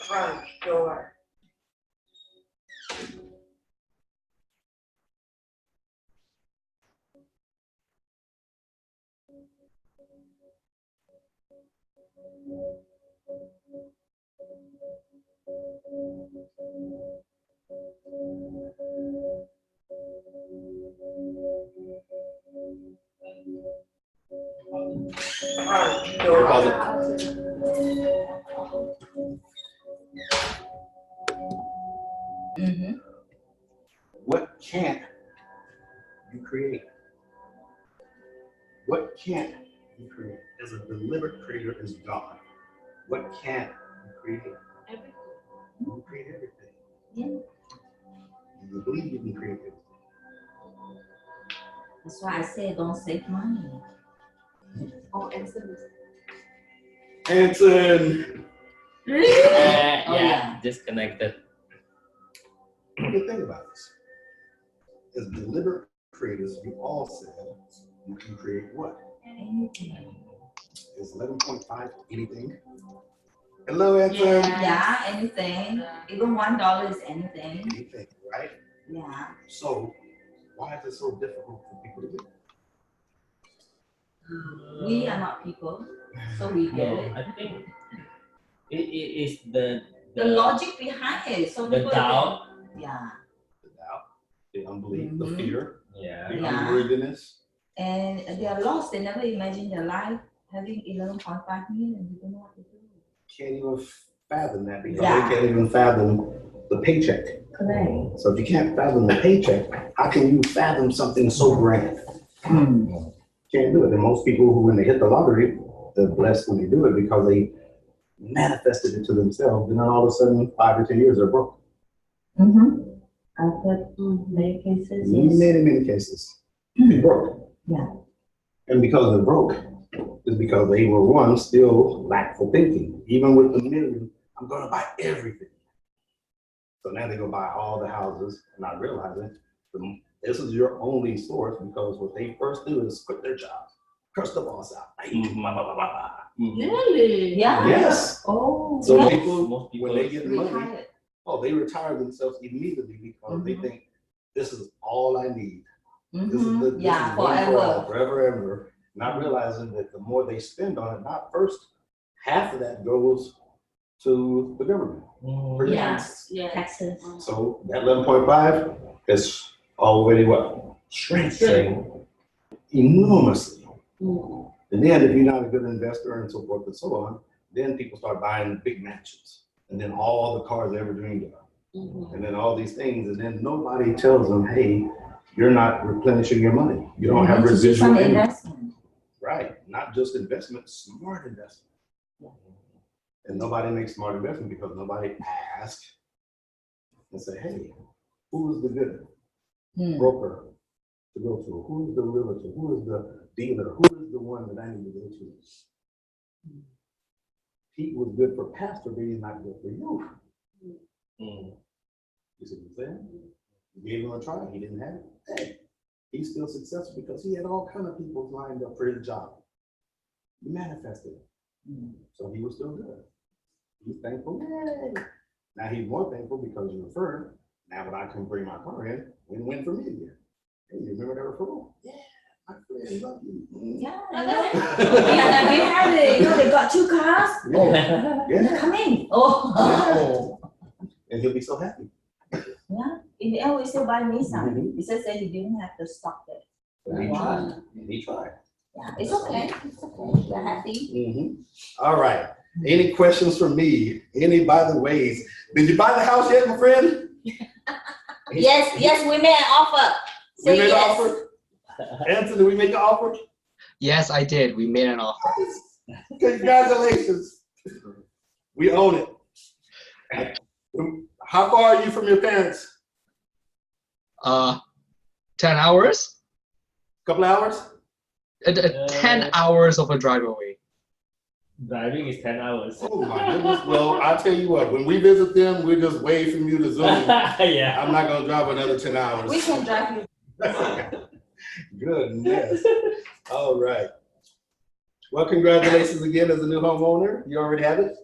front door. Front door. What can't you create? What can't you create? As a deliberate creator is God. What can't you create? Everything. You can create everything. Yeah. You believe you can create everything. That's why I say don't save money. Oh, Anson. Anson! Yeah, disconnected. Good thing about this. As deliberate creators, we all said you can create what? Anything. Is 11.5 anything? Hello, Anson. Yeah, anything. Even $1 is anything. Anything, right? Yeah. So, why is it so difficult for people to do? We are not people, so we get No, it. I think it is the The logic behind it. So the people doubt. yeah. The doubt, the unbelief, the fear, Yeah. the Yeah. unworthiness. And they are lost. They never imagine their life having 11.5 million and they don't know what to do. Can't even fathom that because Yeah. they can't even fathom the paycheck. Correct. So if you can't fathom the paycheck, how can you fathom something so grand? Can't do it. And most people who, when they hit the lottery, they're blessed when they do it because they manifested it to themselves. And then all of a sudden, 5 or 10 years, they're broke. I've heard many cases. Yes. Many cases. They're broke. Yeah. And because they're broke, is because they were one, still lackful thinking. Even with the million, I'm gonna buy everything. So now they go buy all the houses, not realizing this is your only source because what they first do is quit their job, curse the boss out. Really? Yeah. Yes. Oh. So yeah. people, when they get money, Retired. they retire themselves immediately because they think this is all I need. This is one for all, forever, ever. Not realizing that the more they spend on it, not first, half of that goes to the government. Yes. Taxes. So that 11.5 is already what? Strengthened enormously. And then if you're not a good investor and so forth and so on, then people start buying big mansions and then all the cars they ever dreamed of. And then all these things, and then nobody tells them, hey, you're not replenishing your money. You don't have residual income. Right, not just investment, smart investment. And nobody makes smart investment because nobody asks and say, hey, who is the good broker to go to? Who is the realtor? Who is the dealer? Who is the one that I need to go to? Pete was good for pastor, but he's not good for you. You see what I'm saying? You gave him a try, he didn't have it. Hey, he's still successful because he had all kinds of people lined up for his job. He manifested it. So he was still good. He's thankful. Yay. Now he's more thankful because you referred. Now when I can bring my car in, win-win for me again. Hey, you remember that referral? Yeah, my friend, love you. Yeah, yeah, we had it. You know, they got 2 cars. Yeah. Come in. Oh. And he'll be so happy. Yeah. In the end, we still buy Nissan. He just said he didn't have the stock there. And he tried. And he tried. Yeah, it's okay. It's okay. We're happy. All right. Any questions for me? Any, by the ways, did you buy the house yet, my friend? Yes, we made an offer. We made an offer? Anthony, did we make an offer? Yes, I did. We made an offer. Congratulations. We own it. How far are you from your parents? 10 hours? Couple hours? 10 hours of a drive away. Driving is 10 hours. Oh my goodness. Well, I'll tell you what, when we visit them, we just wave from you to Zoom. Yeah. I'm not gonna drive another 10 hours. We can drive you. Goodness. All right. Well, congratulations again as a new homeowner. You already have it?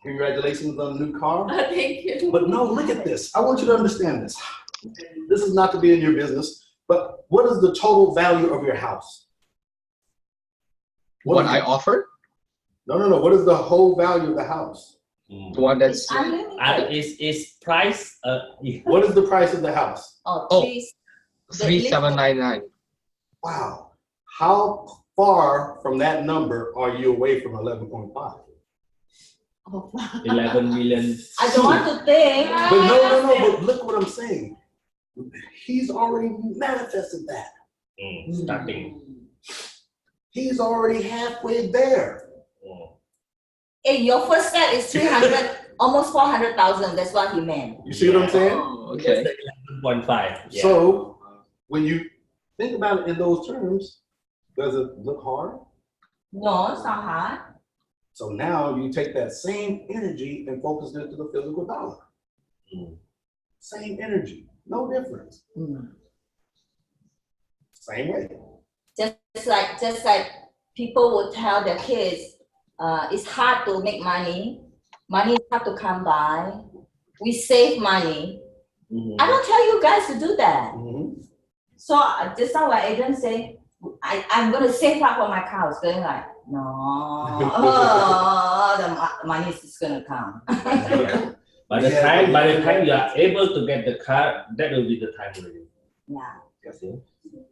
Congratulations on the new car. Thank you. But no, look at this. I want you to understand this. This is not to be in your business, but what is the total value of your house? What is I it? offer? No. What is the whole value of the house? The one that's Unlimited. Is price What is the price of the house? Oh, Oh. please. 3799. Wow. How far from that number are you away from 11.5? Oh, wow. 11 million. I don't want to think. But no, but look what I'm saying. He's already manifested that. Starting. He's already halfway there. Hey, your first step is 300, almost 400,000. That's what he meant. You see what I'm saying? Oh, okay. 11.5. Yeah. So when you think about it in those terms, does it look hard? No, it's not hard. So now you take that same energy and focus it to the physical dollar. Same energy, no difference. Same way. Just like people would tell their kids, it's hard to make money. Money is hard to come by. We save money. I don't tell you guys to do that. So just now when Adrian say, I'm going to save up for my car, I was going like, no, the money is just going to come. By the time you are able to get the car, that will be the time already. Yeah.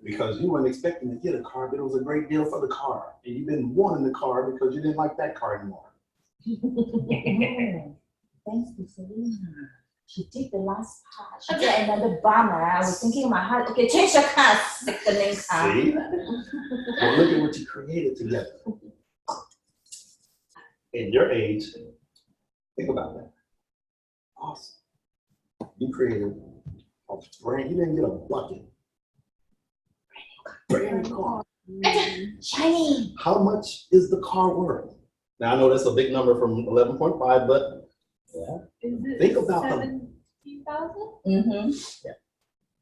Because you weren't expecting to get a car, but it was a great deal for the car. And you've been wanting the car because you didn't like that car anymore. Thanks to Selena. She did the last part. She did another bummer. I was thinking in my heart, okay, change the car, sickening car. See? Well, look at what you created together. In your age, think about that. Awesome. You created a brand, you didn't get a bucket. Brand new car. Shiny. How much is the car worth? Now I know that's a big number from 11.5, but think about them. 17,000? Mm-hmm.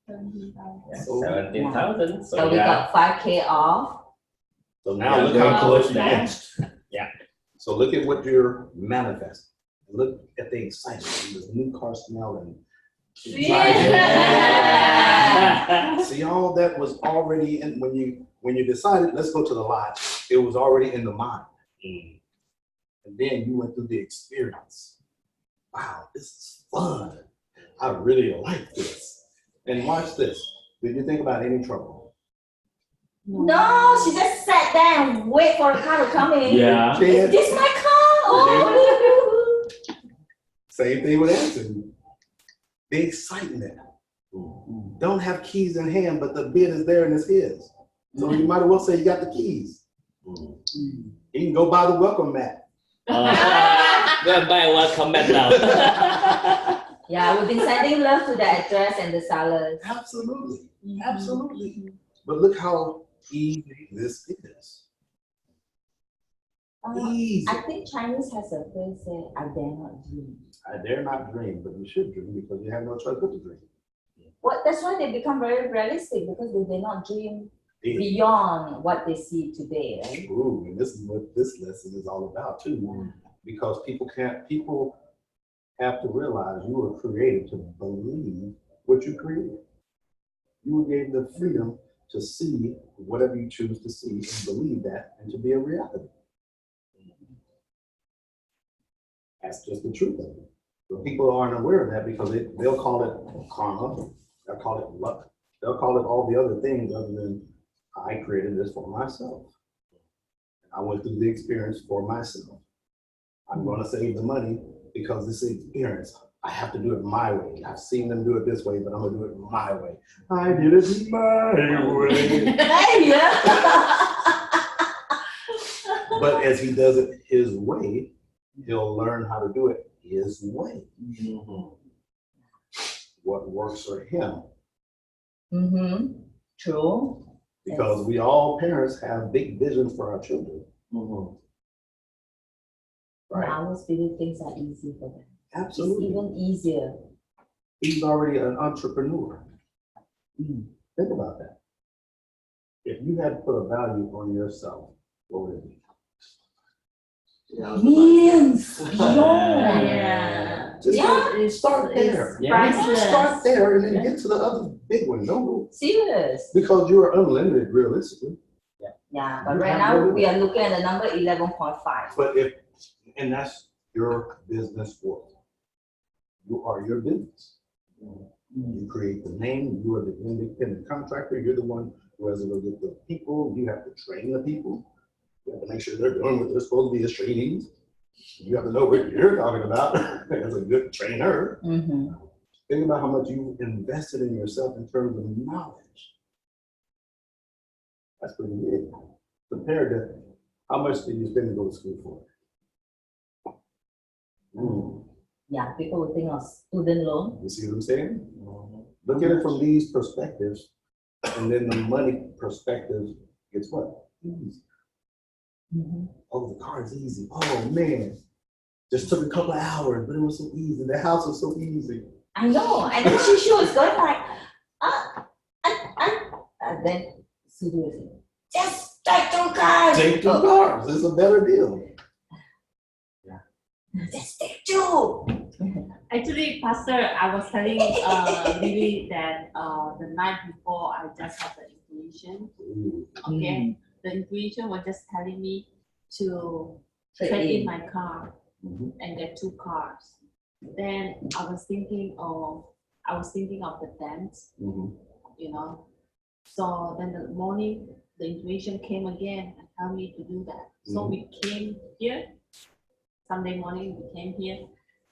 17,000. 17,000. So we got 5K off. So now Yeah, look going how towards close you that. get. So look at what you're manifesting. Look at the excitement, this new car smell and see, all that was already in when you decided, let's go to the lot, it was already in the mind. And then you went through the experience. Wow, this is fun. I really like this. And watch this. Did you think about any trouble? No, she just sat there and wait for the car to come in. Yeah. Is this my car? Oh. Same thing with Anthony. The excitement. Don't have keys in hand, but the bid is there and it's his. So you might as well say you got the keys. You can go buy the welcome mat. Go and buy a welcome mat now. Yeah, we've been sending love to the address and the sellers. Absolutely. Absolutely. But look how easy this is. Easy. I think Chinese has a phrase say, I dare not dream. I dare not dream, but you should dream because you have no choice but to dream. Well, that's why they become very realistic because they dare not dream Yeah. beyond what they see today, right? Ooh, and this is what this lesson is all about too. Because people have to realize you were created to believe what you created. You were given the freedom to see whatever you choose to see and believe that and to be a reality. That's just the truth of it. But people aren't aware of that because they'll call it karma, they'll call it luck, they'll call it all the other things other than I created this for myself. I went through the experience for myself. I'm going to save the money because this experience, I have to do it my way. I've seen them do it this way, but I'm going to do it my way. I did it my way. But as he does it his way, he'll learn how to do it his way. What works for him. True. Because we all parents have big visions for our children. Right? I always believe things are easy for them. Absolutely. It's even easier. He's already an entrepreneur. Think about that. If you had to put a value on yourself, what would it be? Millions. Beyond. Start there. Priceless. Start there and then get to the other big one. Don't go. Serious. Because you're unlimited, realistically. Yeah, but You right have now no limit. we are looking at the number 11.5. But and that's your business world. You are your business. You create the name, you are the independent contractor, you're the one who has to go get the people, you have to train the people. You have to make sure they're doing what they're supposed to be as trainees. You have to know what you're talking about as a good trainer. Mm-hmm. Think about how much you invested in yourself in terms of knowledge. That's pretty big. Compared to how much did you spend to go to school for? Yeah, people would think of student loan. You see what I'm saying? Look at it from these perspectives, and then the money perspective gets what? Easy. Mm-hmm. Oh, the car is easy. Oh man, just took a couple of hours, but it was so easy. The house was so easy. I know. And then she was going like, and then Sudhu was saying, just take 2 cars. Take 2 cars. It's a better deal. Just take 2. Actually, Pastor, I was telling Lily that the night before I just had the intuition. Okay, the intuition was just telling me to trade in my car and get 2 cars. Then I was thinking of the dance, you know. So then the morning, the intuition came again and told me to do that. So we came here. Sunday morning we came here,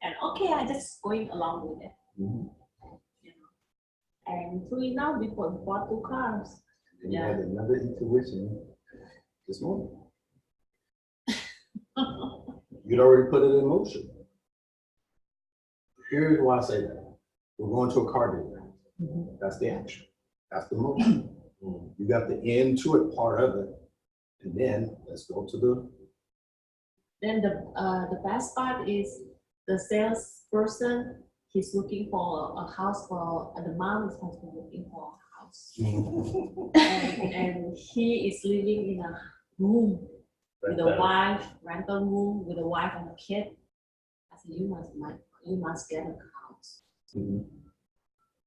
and okay, I just going along with it. You know. And true enough, we bought 2 cars. And you had another intuition this morning. You'd already put it in motion. Here's why I say that. We're going to a car dealer. That's the action. That's the motion. You got the end to it part of it. And then let's go to the. Then the best part is the salesperson, he's looking for a house for, the mom is also looking for a house. and he is living in a room with a wife, rental room with a wife and a kid. I said, you must get a house. And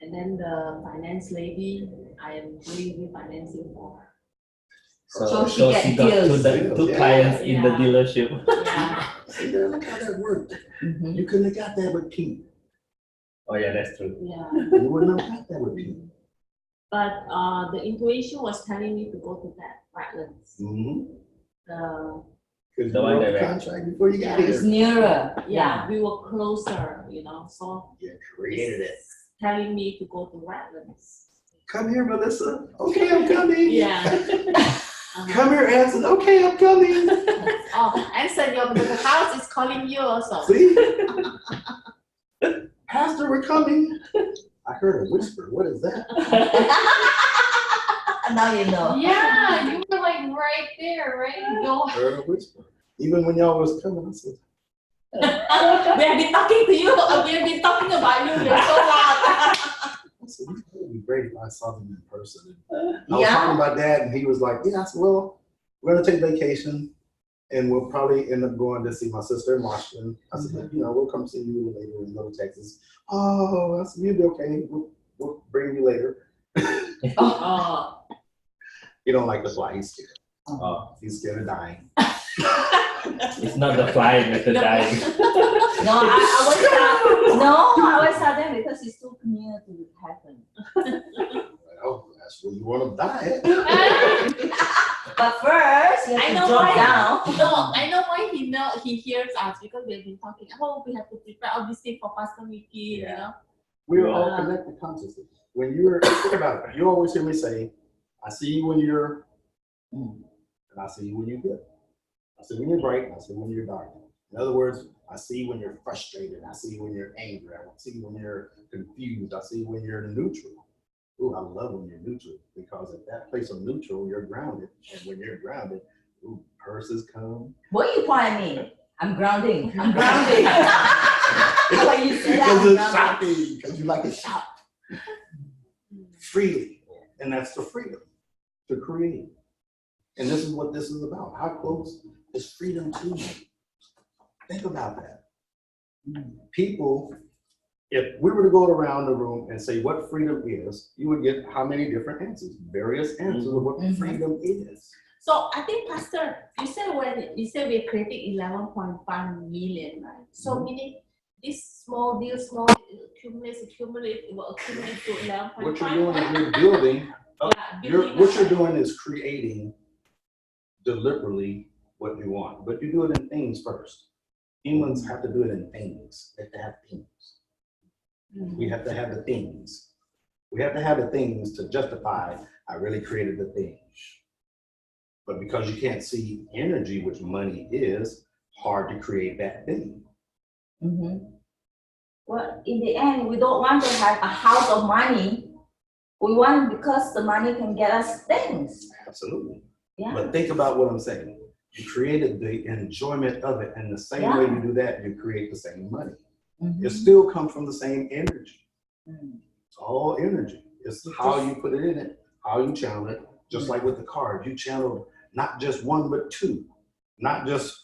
then the finance lady, I am doing the financing for her. So she she got 2 clients in the dealership. Yeah. See there, look how that worked. Mm-hmm. You couldn't have got that with Pete. Oh yeah, that's true. Yeah. You wouldn't have got that with Pete. But the intuition was telling me to go to that Redlands. Because The you one wrote that the way. contract before you got It's here. nearer. Yeah, we were closer, you know, so You created it. telling me to go to Redlands. Come here, Melissa. Okay, I'm coming. Yeah. Come here, Anson. Okay, I'm coming. Oh, Anson, the house is calling you also. See? Pastor, we're coming. I heard a whisper. What is that? Now you know. Yeah, you were like right there, right? Go. I heard a whisper. Even when y'all was coming, I said, We have been talking to you. We have been talking about you. You're so loud. it would be great if I saw them in person. I was talking about Dad, and he was like, yeah, I said, well, we're going to take vacation, and we'll probably end up going to see my sister in Washington. I said, we'll come see you later when we go to Texas. Oh, I said, you'll be okay. We'll bring you later. He don't like to fly. He's scared. He's scared of dying. It's not the flying, it's the diving. No, I was tell them because it's too near to heaven. Oh, that's where you want to die. But first, you have to drop down. No, I know why he hears us because we've been talking. Oh, we have to prepare all these things for Pastor Mickey, you know. We're all connected consciously. When you're, think about it, you always hear me say, I see you when you're, and I see you when you're good. I see when you're bright, and I see when you're dark. In other words, I see when you're frustrated. I see when you're angry. I see when you're confused. I see when you're neutral. Ooh, I love when you're neutral because at that place of neutral, you're grounded. And when you're grounded, ooh, purses come. What are you pointing at me? I'm grounding. I'm grounding. When you say that, Because it's I'm grounding. shopping, because you like to shop freely. And that's the freedom to create. And this is what this is about. How close is freedom to you? Think about that. People, if we were to go around the room and say what freedom is, you would get how many different answers? Various answers of what freedom is. So I think, Pastor, you said we're creating 11.5 million, right? So meaning this small deal, accumulate, it will accumulate to 11.5. What you're doing is you're building. What you're doing is creating deliberately what you want, but you do it in things first. Humans have to do it in things. They have to have things. We have to have the things. We have to have the things to justify I really created the thing. But because you can't see energy, which money is, hard to create that thing. Well, in the end, we don't want to have a house of money. We want because the money can get us things. Absolutely. Yeah. But think about what I'm saying. You created the enjoyment of it, and the same way you do that, you create the same money. It still comes from the same energy. It's all energy. It's how you put it in it, how you channel it. Just like with the cards, you channeled not just one, but two. Not just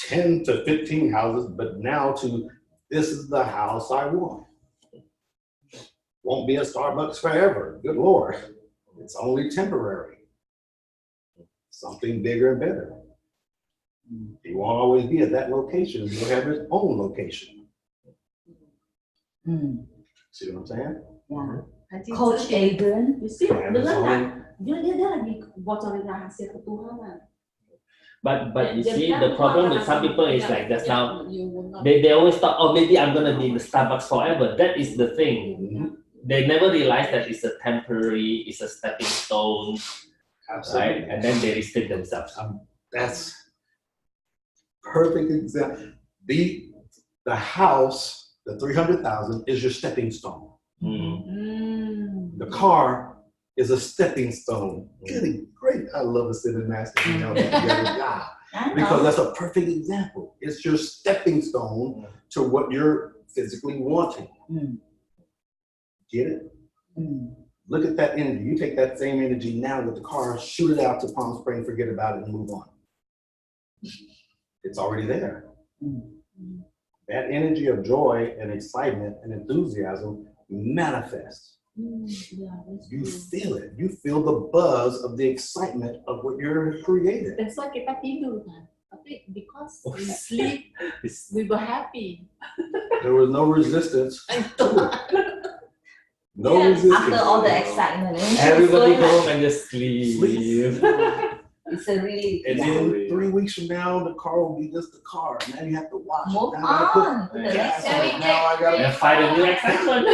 10 to 15 houses, but now to this is the house I want. Won't be a Starbucks forever. Good Lord. It's only temporary. Something bigger and better. He won't always be at that location. He'll have his own location. See what I'm saying? Yeah. Coach Adrian. You see, Have his own. dia lagi bocorin rahasia ketuhanan. But you see, the problem with some people is like just now, You will not. they always thought, oh, maybe I'm gonna be in the Starbucks forever. That is the thing. They never realize that it's a temporary, it's a stepping stone, right? And then they restrict themselves. That's perfect example. The house, the 300,000 is your stepping stone. The car is a stepping stone. Really great. I love a sitting master. You know, that together. Yeah. Because that's a perfect example. It's your stepping stone to what you're physically wanting. Get it? Look at that energy. You take that same energy now with the car, shoot it out to Palm Springs, forget about it, and move on. It's already there. That energy of joy and excitement and enthusiasm manifests. You feel it. You feel the buzz of the excitement of what you're creating. That's why kita tidur kan. Tapi because we sleep, we were happy. There was no resistance. No resistance. After all the excitement. Everybody go home and just sleep. It's a really. And then 3 weeks from now, the car will be just the car. Now you have to wash it. Move Now I gotta on. put The gas next on it. one. Now I gotta And find a new excitement.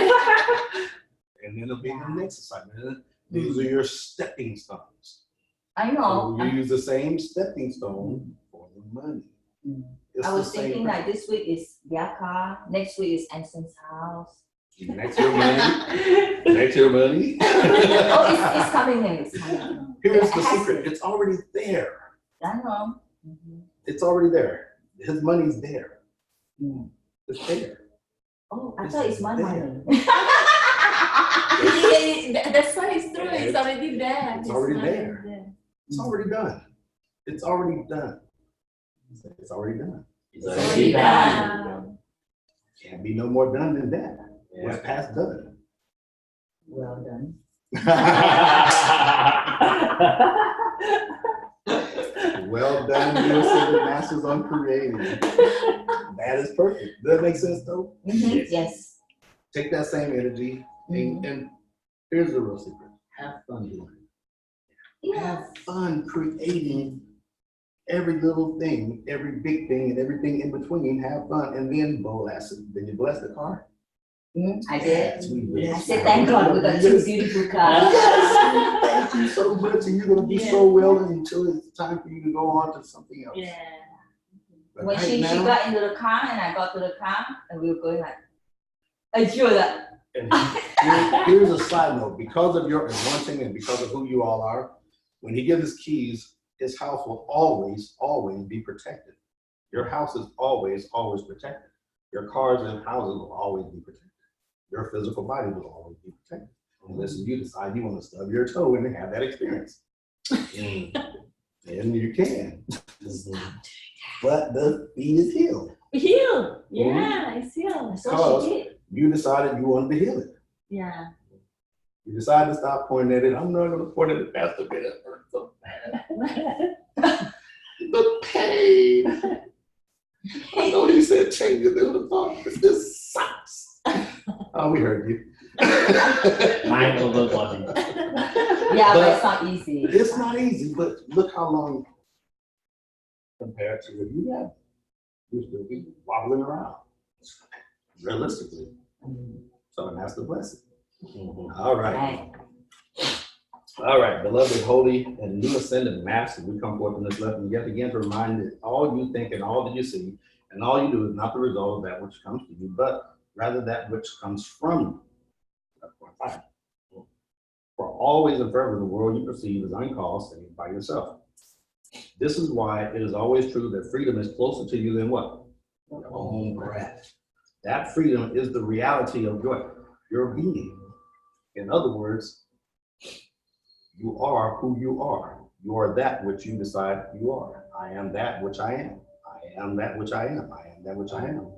And then it'll be the next excitement. These are your stepping stones. I know. So you use the same stepping stone for the money. It's I the was same thinking thing. like this week is their car, next week is Anson's house. Next your money. Next your money. Oh, it's coming in. It's coming. Here's the secret. It's already there. I know. It's already there. His money's there. It's there. Oh, I It's thought it's my there. money. That's why it's true. It's already there. It's already there. It's already done. It's already done. It's already done. It's already done. Can't be no more done than that. What's past done? Well done. Well done, you said the masters on creating. That is perfect. Does that make sense though? Yes. Take that same energy and here's the real secret. Have fun doing it. Have fun creating every little thing, every big thing, and everything in between. Have fun and then bless it. Then you bless the car. I did. Sweet. I said, thank God we got two beautiful cars. Thank you so much, and you're gonna do so well until it's time for you to go on to something else. Yeah. But When right she now, got into the car and I got to the car and we were going like, I feel that. and here's a side note: because of your anointing and because of who you all are, when he gives his keys, his house will always, always be protected. Your house is always, always protected. Your cars and houses will always be protected. Your physical body will always be protected. Unless you decide you want to stub your toe and have that experience. And you can. But the feet is healed. Healed. Yeah, it's healed. So she did. You decided you wanted to heal it. Yeah. You decided to stop pointing at it. I'm not going to point at it, Pastor Peter. It hurts so bad. The pain. I know he said change it. They would have thought this sucks. Oh, we heard you. Mind over body. Yeah, but it's not easy. It's not easy, but look how long compared to what you have. You're still be wobbling around. Realistically. So that's the blessing. All right. All right, beloved, holy, and new ascended master, we come forth in this lesson yet again to remind that all you think and all that you see and all you do is not the result of that which comes to you, but rather that which comes from you. That's point 5. For always and forever, the world you perceive is uncaused and by yourself. This is why it is always true that freedom is closer to you than what? Your own breath. That freedom is the reality of your being. In other words, you are who you are. You are that which you decide you are. I am that which I am. I am that which I am. I am that which I am.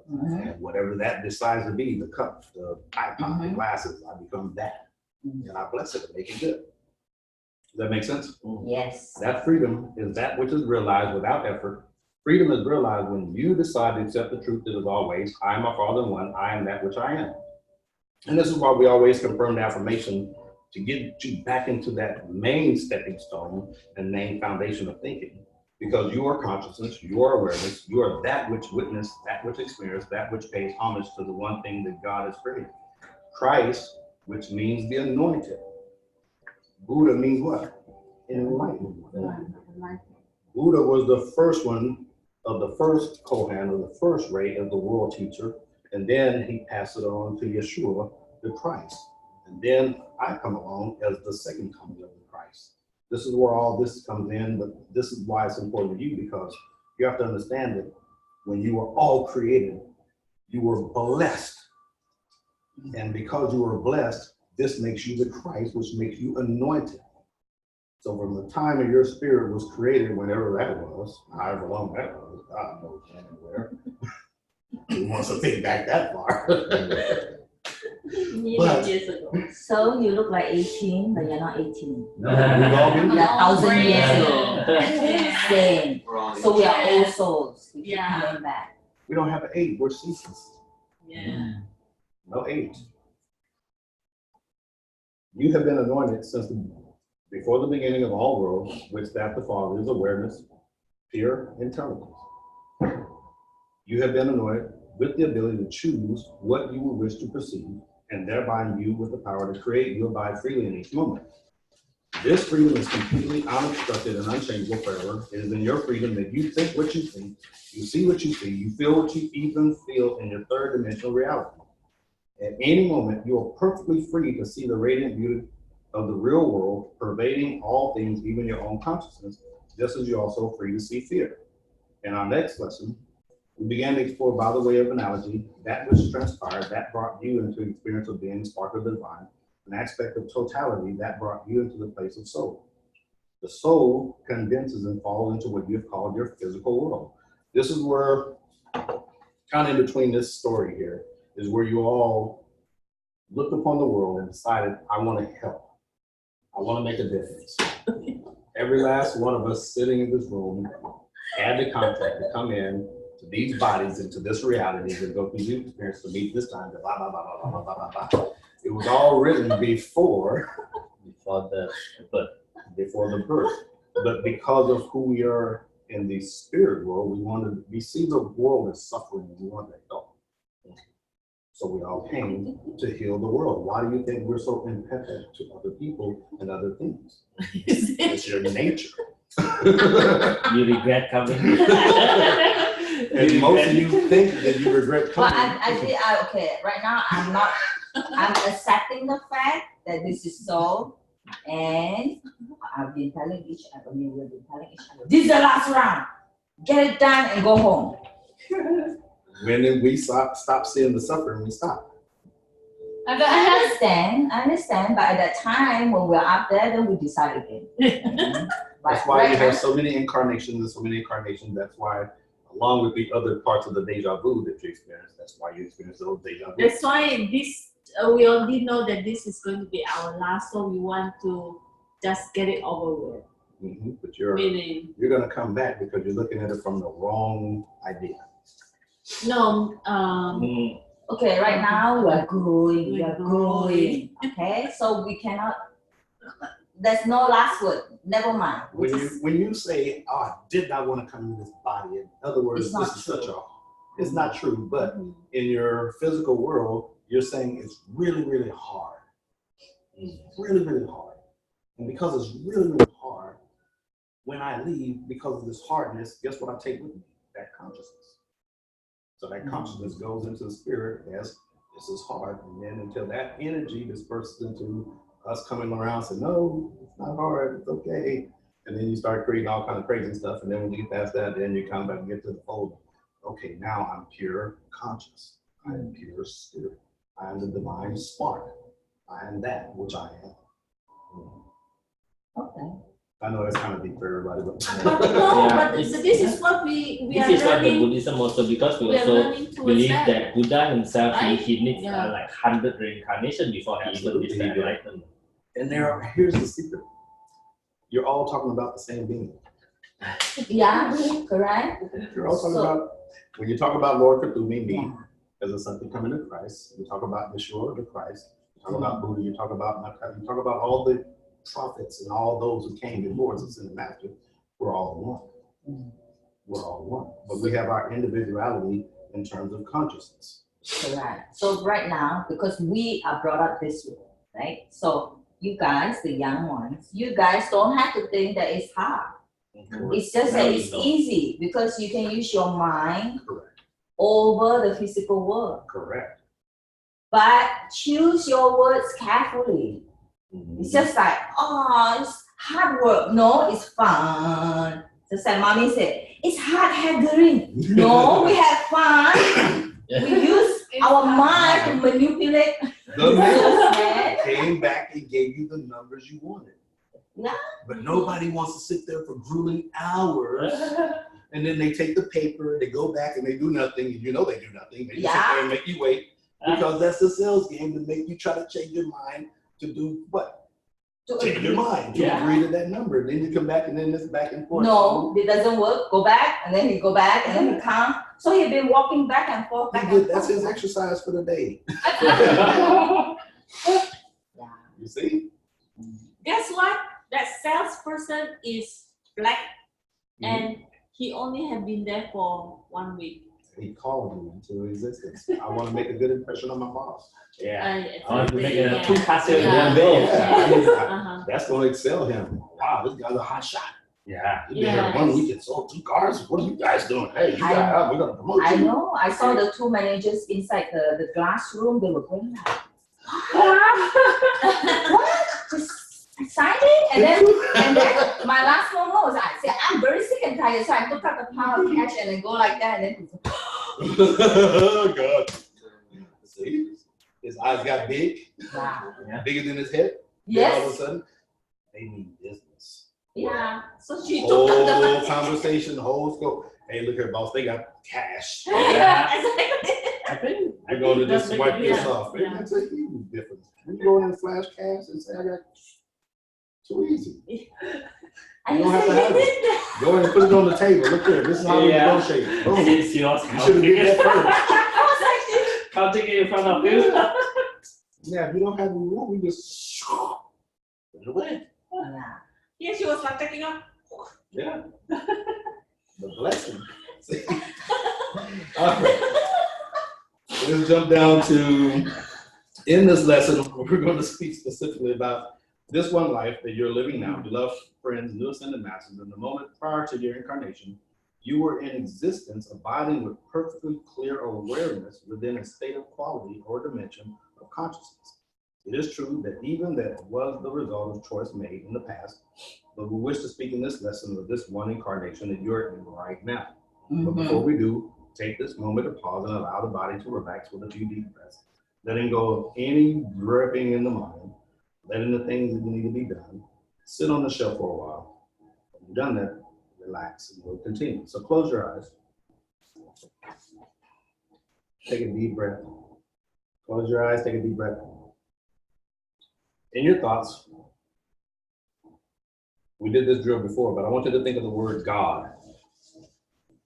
And whatever that decides to be, the cup, the iPod, the glasses, I become that. And I bless it and make it good. Does that make sense? Yes. That freedom is that which is realized without effort. Freedom is realized when you decide to accept the truth that is always, I am my Father in one, I am that which I am. And this is why we always confirm the affirmation to get you back into that main stepping stone and main foundation of thinking. Because you are consciousness, you are awareness, you are that which witnessed, that which experienced, that which pays homage to the one thing that God has created. Christ, which means the anointed. Buddha means what? Enlightened one. Buddha was the first one of the first Kohan, or the first ray of the world teacher. And then he passed it on to Yeshua, the Christ. And then I come along as the second coming of the Christ. This is where all this comes in, but this is why it's important to you, because you have to understand that when you were all created, you were blessed. And because you were blessed, this makes you the Christ, which makes you anointed. So from the time of your spirit was created, whenever that was, however long that was, God knows when and where. Who wants to think back that far? Million years ago. So you look like 18, but you're not 18. No, we've all been You're 1,000 years ago. Same. So we are old souls. We keep coming back. We don't have an age, we're ceaseless. Yeah. No age. You have been anointed since before the beginning of all worlds, which that the Father is awareness, pure intelligence. You have been anointed with the ability to choose what you will wish to perceive, and thereby imbue with the power to create. You abide freely in each moment. This freedom is completely unobstructed and unchangeable forever. It is in your freedom that you think what you think, you see what you see, you feel what you even feel in your third dimensional reality. At any moment, you are perfectly free to see the radiant beauty of the real world pervading all things, even your own consciousness, just as you're also free to see fear. In our next lesson, we began to explore, by the way of analogy, that which transpired, that brought you into the experience of being spark of the divine, an aspect of totality that brought you into the place of soul. The soul condenses and falls into what you've called your physical world. This is where, kind of in between this story here, is where you all looked upon the world and decided, I want to help. I want to make a difference. Every last one of us sitting in this room had the contract to come in to these bodies, into this reality, and go through the experience to meet this time, blah, blah, blah, blah, blah, blah, blah, blah. It was all written before the birth. But because of who we are in the spirit world, we see the world as suffering, and we want to help. So we all came to heal the world. Why do you think we're so empathetic to other people and other things? It's your nature. You regret coming. And most of you think that you regret But coming. okay, right now I'm accepting the fact that this is so, and we've been telling each other, this is the last round. Get it done and go home. When did we stop seeing the suffering? We stop. I understand, but at that time when we're up there, then we decide again. That's why we have so many incarnations and so many incarnations. That's why along with the other parts of the deja vu that you experience. That's why you experience those deja vu. That's why this we already know that this is going to be our last, so we want to just get it over with. But you're going to come back because you're looking at it from the wrong idea. No, Okay, right now we are growing. Okay, so we cannot. There's no last word. Never mind. When you say, "Oh, I did not want to come in this body," in other words, It's not this is true. such a. It's not true, but in your physical world, you're saying it's really, really hard. It's really, really hard, and because it's really, really hard, when I leave, because of this hardness, guess what I take with me? That consciousness. So that consciousness goes into the spirit as this is hard, and then until that energy disperses into us coming around saying, no, it's not hard, it's okay. And then you start creating all kind of crazy stuff, and then when you get past that, then you come back and get to the fold. Okay, now I'm pure conscious. I am pure spirit. I am the divine spark. I am that which I am. Okay. I know that's kind of deep for everybody, but but this is what we This are is what the learning. Buddhism also, because we We are also learning towards believe that. that Buddha himself, Right? he needs Yeah. like 100 reincarnation before he even reaches the enlightenment. and here's the secret. You're all talking about the same being. Yeah, correct. You're all talking So- about, when you talk about Lord Cthulhu, me, Yeah. as a something coming to Christ, you talk about Yeshua, the Christ, you talk about Buddha, you talk about Makkah, you talk about all the prophets and all those who came before us in the master. We're all one. We're all one. But we have our individuality in terms of consciousness. Correct. So right now, because we are brought up this way, right? So you guys, the young ones, you guys don't have to think that it's hard. It's just that it's easy because you can use your mind Correct. over the physical world. Correct. But choose your words carefully. It's just like, oh, it's hard work. No, it's fun. Just like mommy said, it's hard haggling. No, we have fun. We use our mind to manipulate. The man Man. came back and gave you the numbers you wanted. Yeah. But nobody wants to sit there for grueling hours, and then they take the paper, they go back and they do nothing, and you know they do nothing. They just sit there and make you wait, because that's the sales game to make you try to change your mind to do what? To Change your agree. mind to agree to that number. Then you come back and then it's back and forth. No, it doesn't work. Go back, and then he go back, and then he come. So he's been walking back and forth, back He and did, that's forth. his exercise for the day. Yeah. You see? Guess what? That salesperson is black, and he only have been there for 1 week. He called you into existence. I want to make a good impression on my boss. Yeah. Exactly. I want to make Yeah. 2 castle in Yeah. one go. Uh-huh. That's going to excel him. Wow, this guy's a hot shot. Yeah. He been here 1 week and sold 2 cars. What are you guys doing? Hey, you guys, we're going to promote you. I know. I saw the 2 managers inside the glass room. They were going like, what? Just sign it? And then my last moment was I said, I'm very sick and tired. So I took out the pile of cash and then go like that. And then Oh, God. See? His eyes got big, wow. bigger than his head. Then all of a Yes. sudden, they need business. Yeah. So she took out the Whole money. conversation, whole scope. Hey, look here, boss, they got cash. Yeah. I think We're going to just wipe this Yeah. off. Yeah. That's a huge difference. When you go in and flash cash and say, I got too easy. And You you don't have to said have you it. did that. Go in and put it on the table. Look here, this is how we Yeah. negotiate. Boom. it's yours. You should have did that first. I was like, Counting it in front of you. Yeah, if you don't have the rule, we just put it away. yeah. Yeah, she was like taking up. Yeah. The blessing. See? All right. Let's jump down to, in this lesson, we're going to speak specifically about this one life that you're living now. Beloved friends, new ascended masters, in the moment prior to your incarnation, you were in existence, abiding with perfectly clear awareness within a state of quality or dimension of consciousness. It is true that even that was the result of choice made in the past, but we wish to speak in this lesson of this one incarnation that you're in right now. But before we do, take this moment to pause and allow the body to relax with a few deep breaths, letting go of any gripping in the mind, letting the things that need to be done sit on the shelf for a while. When you've done that, relax and we'll continue. So close your eyes. Take a deep breath. Close your eyes, take a deep breath. In your thoughts, we did this drill before, but I want you to think of the word God.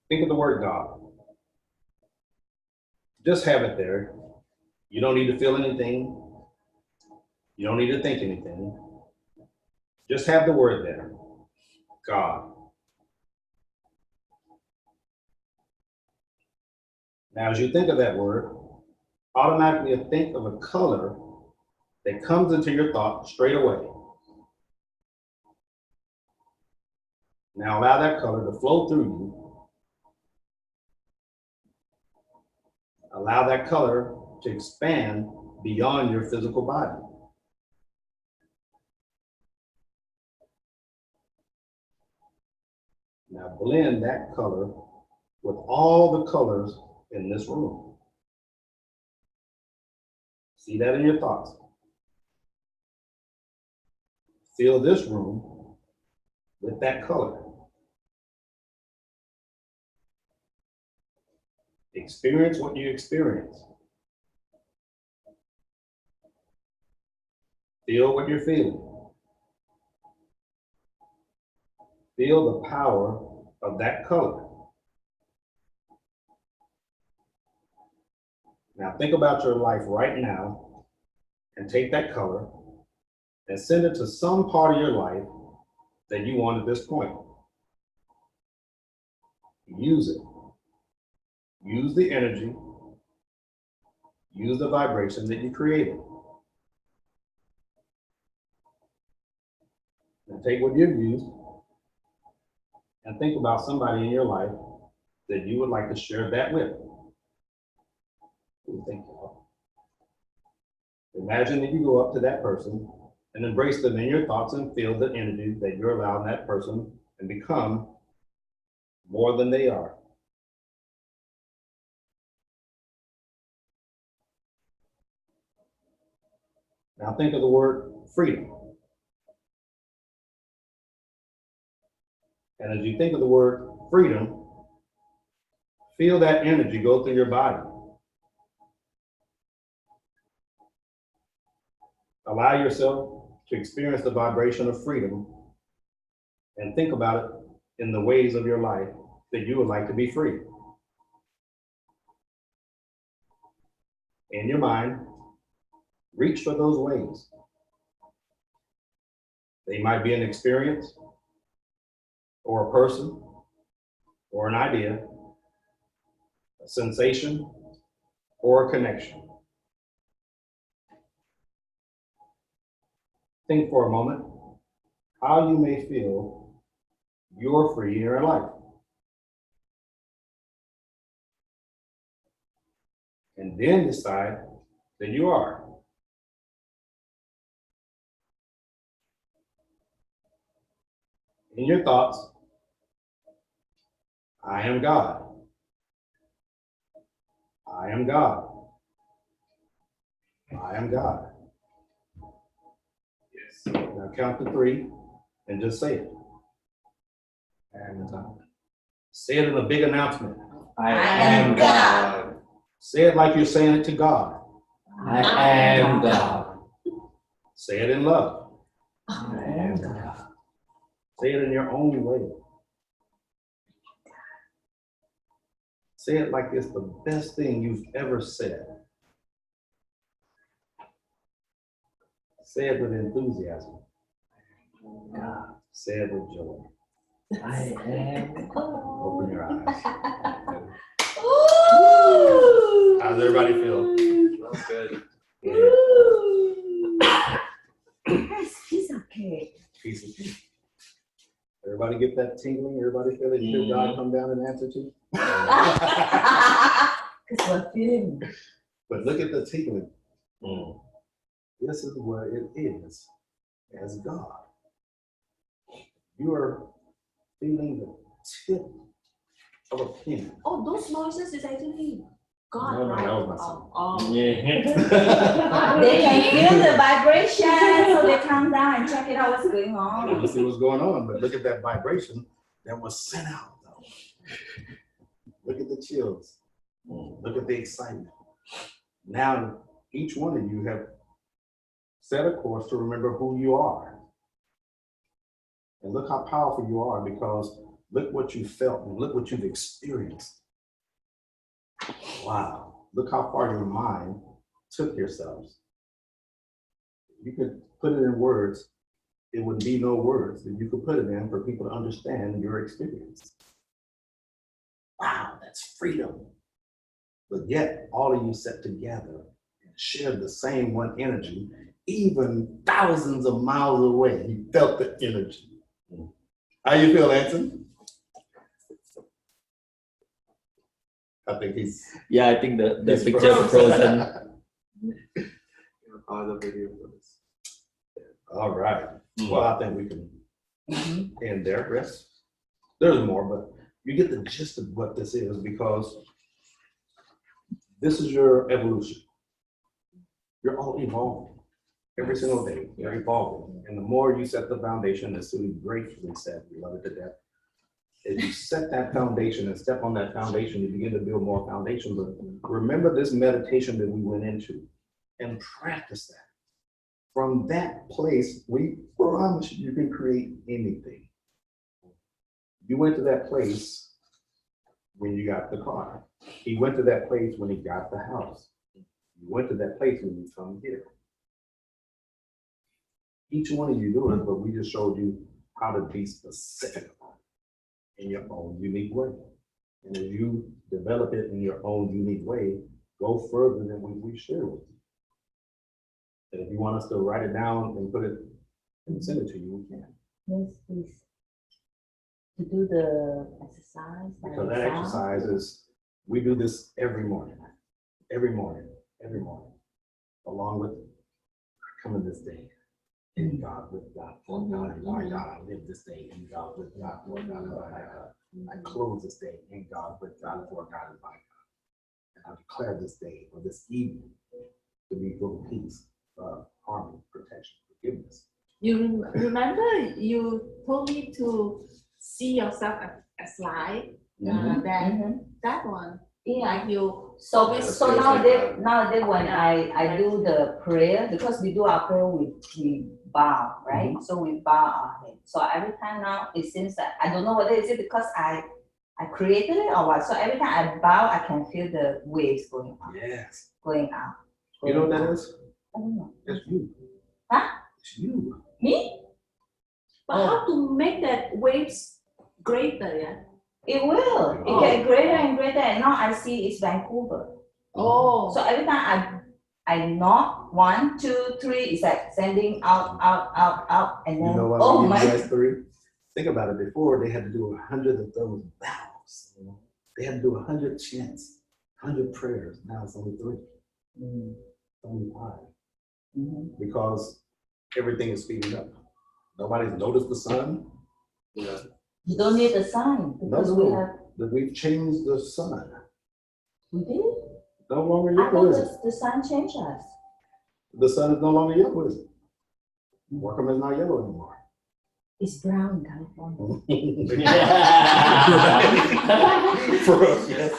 Think of the word God. Just have it there. You don't need to feel anything. You don't need to think anything. Just have the word there. God. Now, as you think of that word, automatically think of a color that comes into your thought straight away. Now allow that color to flow through you. Allow that color to expand beyond your physical body. Now blend that color with all the colors in this room. See that in your thoughts. Fill this room with that color. Experience what you experience. Feel what you're feeling. Feel the power of that color. Now think about your life right now and take that color and send it to some part of your life that you want at this point. Use it. Use the energy. Use the vibration that you created. And take what you've used and think about somebody in your life that you would like to share that with. What do you think, y'all? Imagine that you go up to that person and embrace them in your thoughts and feel the energy that you're allowing that person and become more than they are. Now think of the word freedom. And as you think of the word freedom, feel that energy go through your body. Allow yourself to experience the vibration of freedom and think about it in the ways of your life that you would like to be free. In your mind, reach for those ways. They might be an experience, or a person, or an idea, a sensation, or a connection. Think for a moment how you may feel you're free in your life. And then decide that you are. In your thoughts, I am God. I am God. I am God. Yes. Now count to 3 and just say it. And say it in a big announcement. I am God. Say it like you're saying it to God. I am God. Say it in love. I am God. Say it in your own way. Say it like it's the best thing you've ever said. Say it with enthusiasm. God. Say it with joy. I am God. Open your eyes. Ooh. How does everybody feel? That's good. Nice piece of cake. Piece of cake. Everybody get that tingling? Everybody feel it? You feel God come down and answer to you? Because we're feeling. But look at the tingling. This is what it is as God. You are feeling the tip of a pin. Oh, those noises is actually God, No, right? that was myself. Oh. Yeah. They can feel the vibration, so they come down and check it out what's going on. Let's see what's going on, but look at that vibration that was sent out though. Look at the chills. Look at the excitement. Now, each one of you have set a course to remember who you are. And look how powerful you are, because look what you felt and look what you've experienced. Wow. Look how far your mind took yourselves. You could put it in words. It would be no words that you could put it in for people to understand your experience. Wow, that's freedom. But yet, all of you sat together and shared the same one energy, even thousands of miles away. You felt the energy. How you feel, Anson? I think he's. Yeah, I think the he's picture is frozen. The video for this. All right. Well, I think we can end there. Rest. There's more, but you get the gist of what this is, because this is your evolution. You're all evolving. Every single day, you're evolving. And the more you set the foundation, as Sue gratefully said, we love it to death. As you set that foundation and step on that foundation, you begin to build more foundation. But remember this meditation that we went into and practice that. From that place, we promise you can create anything. You went to that place when you got the car. He went to that place when he got the house. You went to that place when you come here. Each one of you do it, but we just showed you how to be specific in your own unique way. And as you develop it in your own unique way, go further than what we share with you. And if you want us to write it down and put it and send it to you, we can. Yes, please. To do the exercise. Because that exercise is, we do this every morning, along with coming this day. In God, with God, for God, and by God, I live this day. In God, with God, for God, and by God. I close this day in God, with God, for God, and by God. And I declare this day, or this evening, to be full of peace, harmony, protection, forgiveness. You remember you told me to see yourself as light. That one. Yeah. Like you. So nowadays when I do the prayer, because we do our prayer, we bow, right? So we bow our head. So every time now it seems that I don't know whether is it because I created it or what. So every time I bow, I can feel the waves going up. Yes. Going up. You know what that is? I don't know. It's you. Huh? It's you. Me? But how to make that waves greater, yeah? It will. It get greater and greater, and now I see it's Vancouver. Oh. So every time I knock 1, 2, 3, it's like sending out, and then You know what? You guys three. Think about it. Before they had to do 100 of those vows. They had to do 100 chants, 100 prayers. Now it's only 3. Only 5. Because everything is speeding up. Nobody's noticed the sun. Yeah. You don't need the sun because we've changed the sun. We did? No longer I yellow, thought is it? the sun changed us. The sun is no longer yellow, is it? Welcome is not yellow anymore. It's brown in California. For us, yes.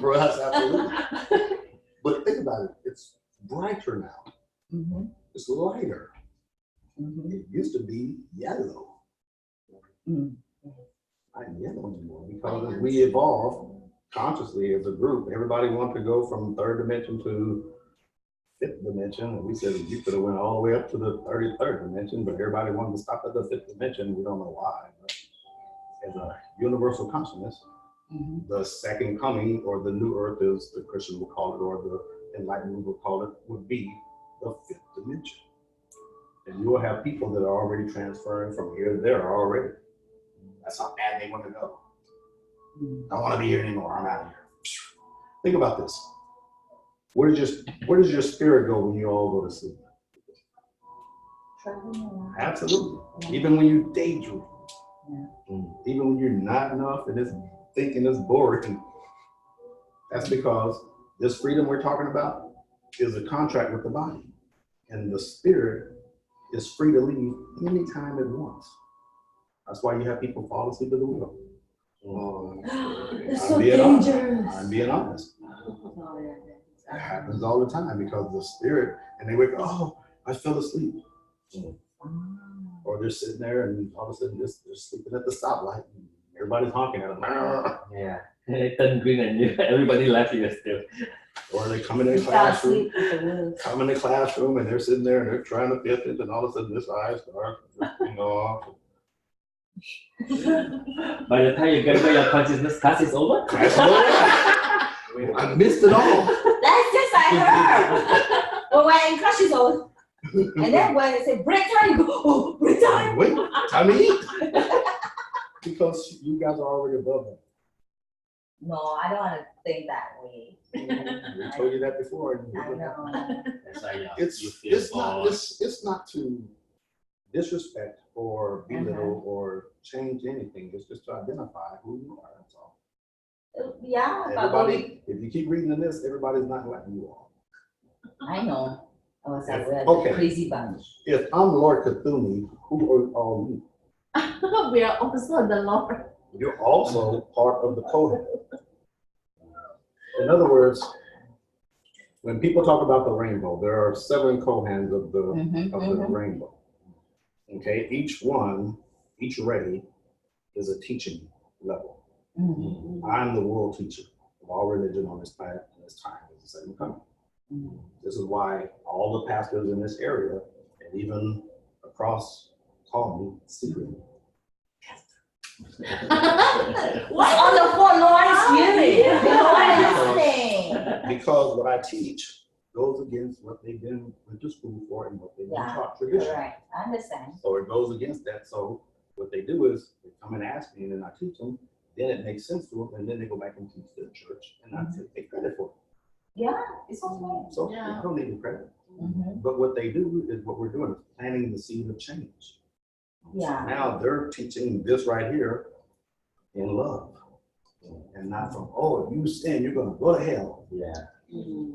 For us, absolutely. But think about it. It's brighter now. It's lighter. It used to be yellow. Not yellow anymore, because as we evolve consciously as a group, everybody wanted to go from 3rd dimension to 5th dimension, and we said you could have went all the way up to the 33rd dimension, but everybody wanted to stop at the 5th dimension. We don't know why. But as a universal consciousness, the second coming, or the new earth, as the Christian will call it, or the enlightenment will call it, would be the 5th dimension. And you will have people that are already transferring from here to there already. That's how bad they want to go. Don't want to be here anymore. I'm out of here. Think about this. Where does your spirit go when you all go to sleep? Absolutely. Even when you daydream. Even when you're not enough and it's thinking it's boring. That's because this freedom we're talking about is a contract with the body. And the spirit is free to leave anytime it wants. That's why you have people fall asleep at the wheel. Oh, It's I'm so being honest. dangerous. I'm being honest. Oh, yeah, It happens all the time because the spirit, and they wake up, oh, I fell asleep. Or they're sitting there and all of a sudden they're sleeping at the stoplight. And everybody's honking at them. Yeah. It turned green and everybody left here still. Or they come in their Fall classroom, asleep with the words. come in the classroom and they're sitting there and they're trying to fifth it and all of a sudden this eye starts drifting off. By the time you get to your consciousness, class is over. I missed it all. That's just like her. Well, when in class she's always, and then when they say break time, you go, oh, break time. Wait, time to eat. Because you guys are already above that. No, I don't want to think that way. We told you that before. I know. That's why you It's feel not it's not to disrespect or belittle or change anything. It's just to identify who you are. That's all. Yeah, but Everybody, if you keep reading this, everybody's not like you are. I know. I was like, we're Okay. a crazy bunch. If I'm Lord Cthulhu, who are all you? We are also the Lord. You're also part of the Kohen. In other words, when people talk about the rainbow, there are 7 Kohens of the rainbow. Okay, each ray is a teaching level. I'm the world teacher of all religion on this planet in this time. It's the same coming. This is why all the pastors in this area and even across call me secret. What's on the phone? No one is hearing. No one is listening. Because what I teach goes against what they've been went to school for and what they've been taught traditionally. Correct. I understand. So it goes against that. So what they do is they come and ask me and then I teach them. Then it makes sense to them and then they go back and teach their church and I take credit for it. Yeah, it's okay. So Yeah. they don't need the credit. Mm-hmm. But what they do is what we're doing is planting the seed of change. Yeah. Now they're teaching this right here in love. And not from, oh, if you sin, you're gonna go to hell. Yeah.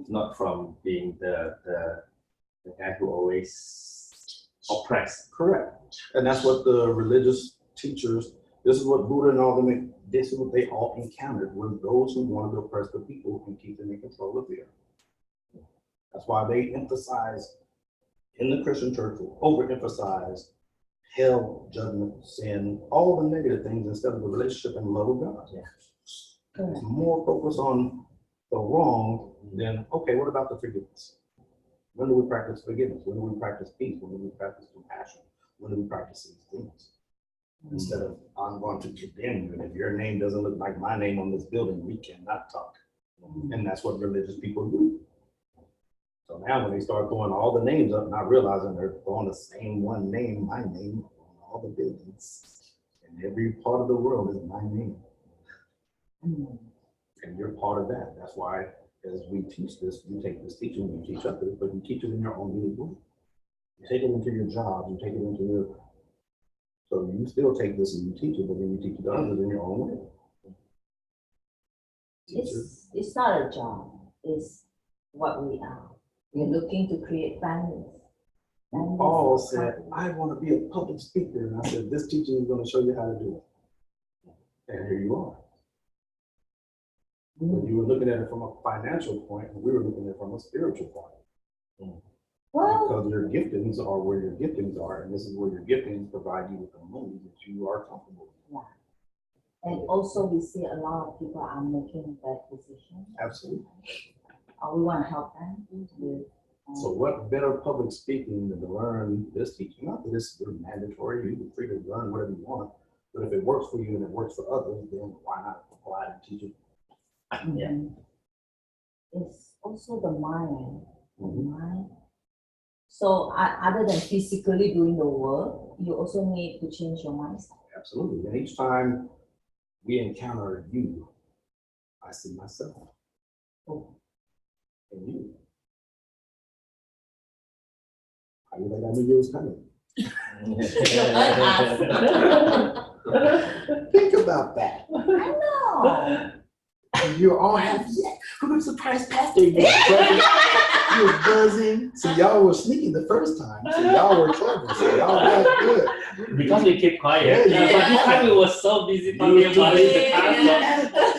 Not from being the guy who always oppressed. Correct. And that's what the religious teachers, this is what Buddha and all them, this is what they all encountered, was those who wanted to oppress the people and keep them in control of fear. That's why they emphasize in the Christian church, overemphasize hell, judgment, sin, all the negative things instead of the relationship and love of God. Yeah. It's more focus on the wrong than, okay, what about the forgiveness? When do we practice forgiveness? When do we practice peace? When do we practice compassion? When do we practice these things? Instead of, I'm going to condemn you, and if your name doesn't look like my name on this building, we cannot talk. And that's what religious people do. So now when they start throwing all the names up, not realizing they're throwing the same one name, my name, on all the buildings. And every part of the world is my name. And you're part of that. That's why as we teach this, you take this teaching, you teach others, but you teach it in your own unique way. You take it into your job, you take it into your, so you still take this and you teach it, but then you teach it to others in your own way. It's not a job. It's what we are. We're looking to create families. Paul said, I want to be a public speaker. And I said, this teaching is going to show you how to do it. And here you are. But you were looking at it from a financial point, and we were looking at it from a spiritual point. Well, Because your giftings are where your giftings are, and this is where your giftings provide you with the money that you are comfortable with. and also we see a lot of people are making that decision. Absolutely. We want to help them with. So what better public speaking than to learn this teaching? Not that this is mandatory, you're free to learn whatever you want, but if it works for you and it works for others, then why not apply it and teach it? Yeah. It's also the mind. The mind. So other than physically doing the work, you also need to change your mindset. Absolutely. And each time we encounter you, I see myself. Oh. And you. How do you think I knew you was coming? Think about that. I know. And you're all happy. Yeah, we're going to surprise Pastor. You was buzzing. So y'all were sneaky the first time. So y'all were clever. So y'all got good. Because we keep quiet. Yeah, But this time we were so busy talking about it in the car.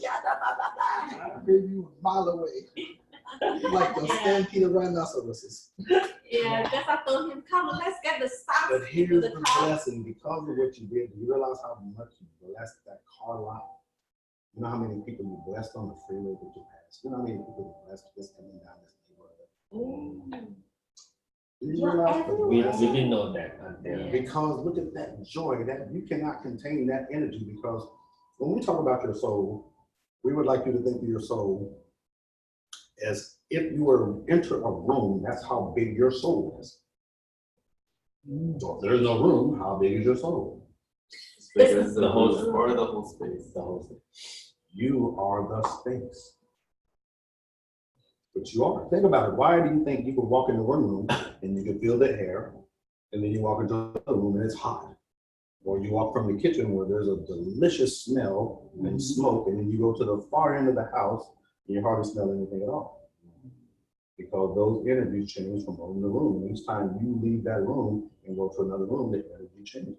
I heard you a mile away. Like the stampede of rhinoceroses. Yeah, because I told him, come, let's get the stuff But to here's the the car. blessing. Because of what you did, you realize how much you blessed that car lot. You know how many people you blessed on the freeway that you passed? You know how many people you blessed just coming down this neighborhood? Did you realize the We blessing? didn't know that until. Because look at that joy, that you cannot contain that energy. Because when we talk about your soul, we would like you to think of your soul as if you were to enter a room, that's how big your soul is. So if there's no room, how big is your soul? Space is the whole or the whole space. The whole thing. You are the space. But you are. Think about it. Why do you think you can walk into one room and you can feel the air, and then you walk into another room and it's hot? Or you walk from the kitchen where there's a delicious smell and smoke, and then you go to the far end of the house and you hardly smell anything at all. Because those energies change from room to room. And each time you leave that room and go to another room, the energy changes.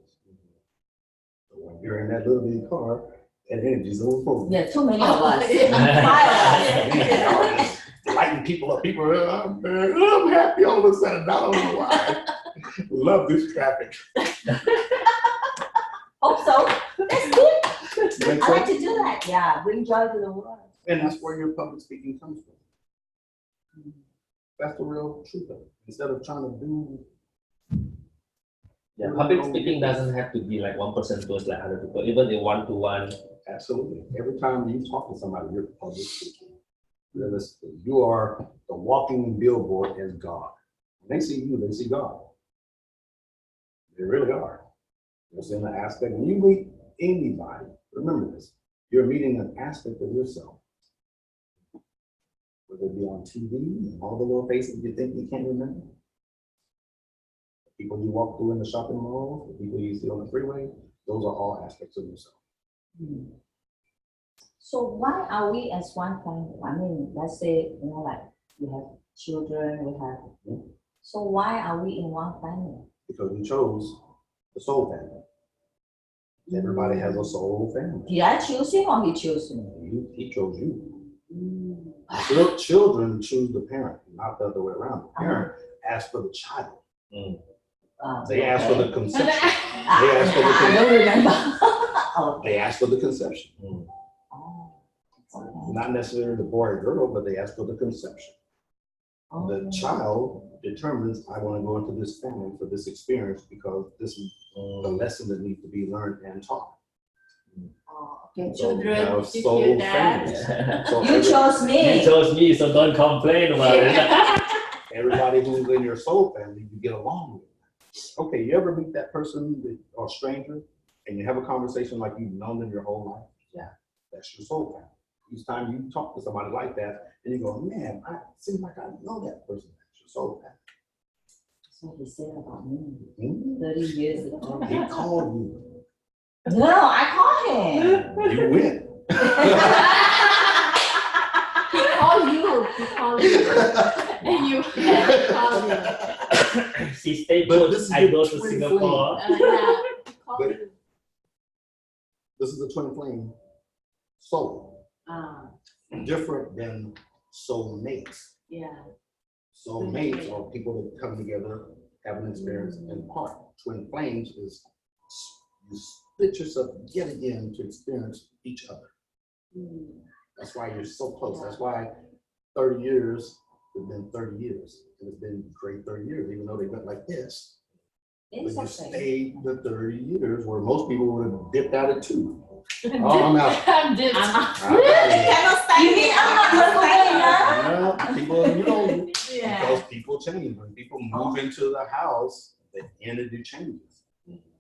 So when you're in that little bitty car, that energy's overflowing. There are too many of us. Lighting people up. People are, I'm happy all of a sudden. I don't know why. Love this traffic. Hope so. That's good. Make I like sense? to do that. Yeah, bring joy to the world. And that's where your public speaking comes from. That's the real truth of it. Instead of trying to do. Yeah, public speaking doesn't have to be like one person to us like other people. Even in one-to-one. Absolutely. Every time you talk to somebody, you're public speaking. Realistically, you are the walking billboard as God. When they see you, they see God. They really are. It's in the aspect, when you meet anybody, remember this, you're meeting an aspect of yourself. Whether it be on TV and all the little faces you think you can't remember. The people you walk through in the shopping mall, the people you see on the freeway, those are all aspects of yourself. So why are we as one family? I mean, let's say, like we have children, we have. So why are we in one family? Because we chose the soul family. Everybody has a soul family. Did I choose him or he chose me? He chose you. Children choose the parent, not the other way around. The parent asks for the child. They ask for the conception. They ask for the I don't remember. They ask for the conception. Okay. Not necessarily the boy or girl, but they ask for the conception. The child determines, I want to go into this family for this experience because this is the lesson that needs to be learned and taught. Okay, So, children, now did you soul hear that? families. So You chose You me. chose me, so don't complain about it. everybody who's in your soul family, you get along with. Okay, you ever meet that person or stranger and you have a conversation like you've known them your whole life? Yeah, that's your soul family. Each time you talk to somebody like that, and you go, man, I seem like I know that person. That's your soul family. That's what he said about me Hmm? 30 years ago. He called you. No, I called him. You went. He called you. He called you. And you called him. She stayed But put. this is I your go to twin Singapore. Yeah, he called But- you. This is a twin flame soul, different than soulmates. Yeah. Soulmates are people that come together, have an experience, and part. Twin flames is you split yourself yet again to experience each other. That's why you're so close. That's why 30 years have been 30 years. And it's been great 30 years, even though they went like this. But It's you okay. stayed the 30 years where most people would have dipped out at 2. Oh, I'm out. I'm just. I'm out of here. You mean I'm not staying, huh? No, people, Yeah. because people change. When people move into the house, the energy changes.